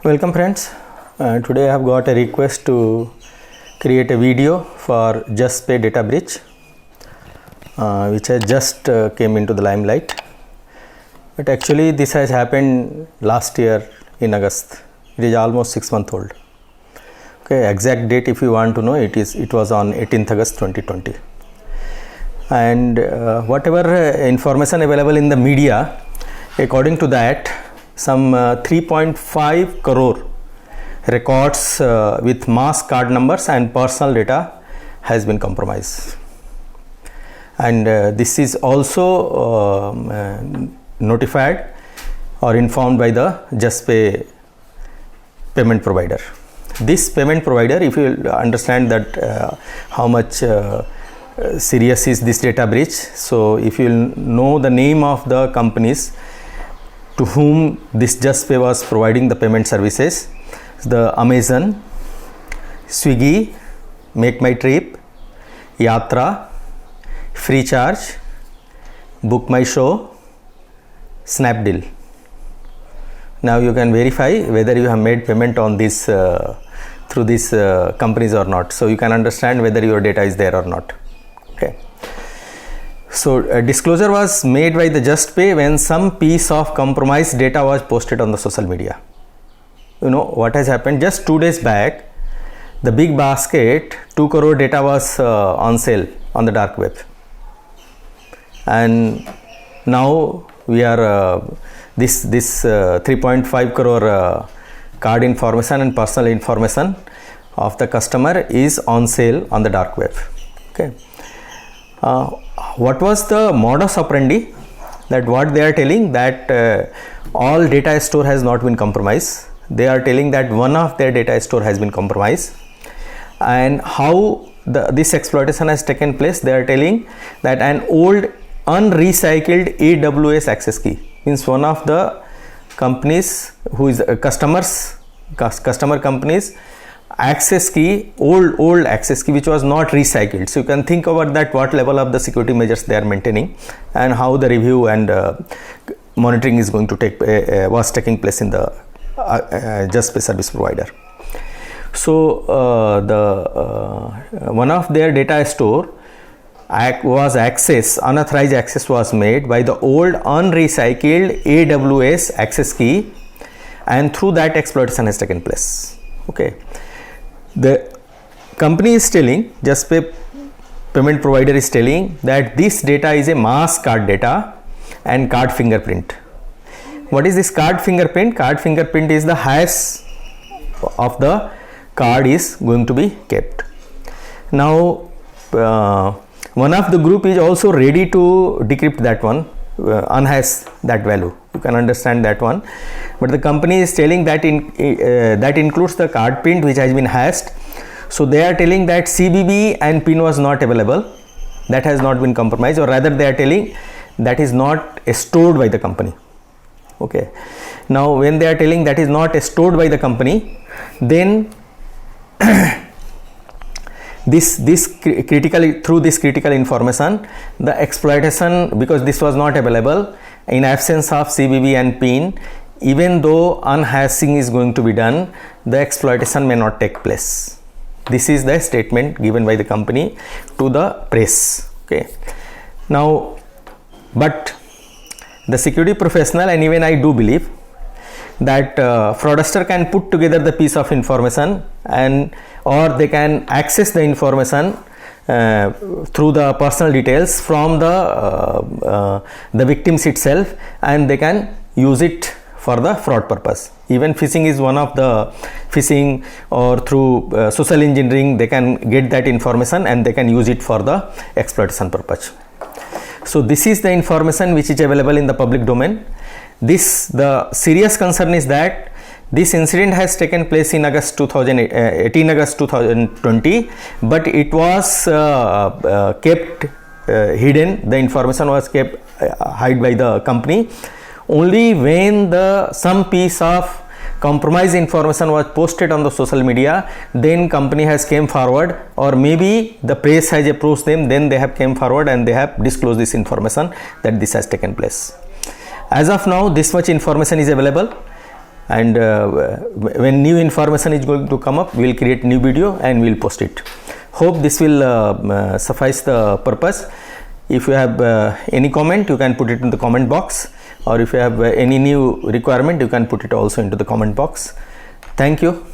Welcome friends. Today I have got a request to create a video for JustPay data breach, which has just came into the limelight. But actually this has happened last year in August. It is almost 6 months old. Okay, exact date if you want to know, it was on 18th August 2020. And whatever information available in the media, according to that, some 3.5 crore records with mass card numbers and personal data has been compromised. And this is also notified or informed by the JustPay payment provider. This payment provider, if you understand that how much serious is this data breach, so if you know the name of the companies to whom this JustPay was providing the payment services, the Amazon, Swiggy, Make My Trip, Yatra, Freecharge, Book My Show, Snapdeal. Now you can verify whether you have made payment on this through these companies or not. So you can understand whether your data is there or not. Okay. So a disclosure was made by the JustPay when some piece of compromised data was posted on the social media. You know what has happened? Just 2 days back, the Big Basket 2 crore data was on sale on the dark web, and now we are this 3.5 crore card information and personal information of the customer is on sale on the dark web. Okay. What was the modus operandi? That what they are telling that all data store has not been compromised. They are telling that one of their data store has been compromised, and how this exploitation has taken place. They are telling that an old unrecycled AWS access key, means one of the companies who is customer companies access key, old access key which was not recycled. So you can think about that what level of the security measures they are maintaining, and how the review and monitoring is going to was taking place in the JustPay service provider. So one of their data store was unauthorized access was made by the old unrecycled AWS access key, and through that exploitation has taken place. Okay. The company is telling, JustPay payment provider is telling that this data is a mass card data and card fingerprint. What is this card fingerprint? Card fingerprint is the hash of the card is going to be kept. Now one of the group is also ready to decrypt that one, unhash that value. You can understand that one, but the company is telling that that includes the card print which has been hashed. So they are telling that CBB and PIN was not available, that has not been compromised, or rather they are telling that is not stored by the company. Okay. Now when they are telling that is not stored by the company, then through this critical information, the exploitation, because this was not available in absence of CBB and PIN, even though unhashing is going to be done, the exploitation may not take place. This is the statement given by the company to the press. Okay. Now, but the security professional, and even I do believe that fraudster can put together the piece of information, or they can access the information through the personal details from the victims itself, and they can use it for the fraud purpose. Even phishing is one of the phishing, or through social engineering they can get that information and they can use it for the exploitation purpose. So this is the information which is available in the public domain. The serious concern is that this incident has taken place in 18 August 2020, but it was kept hidden. The information was kept hid by the company. Only when some piece of compromised information was posted on the social media, then company has came forward, or maybe the press has approached them, then they have came forward and they have disclosed this information that this has taken place. As of now, this much information is available. and when new information is going to come up, we will create new video and we will post it. Hope this will suffice the purpose. If you have any comment, you can put it in the comment box, or if you have any new requirement, you can put it also into the comment box. Thank you.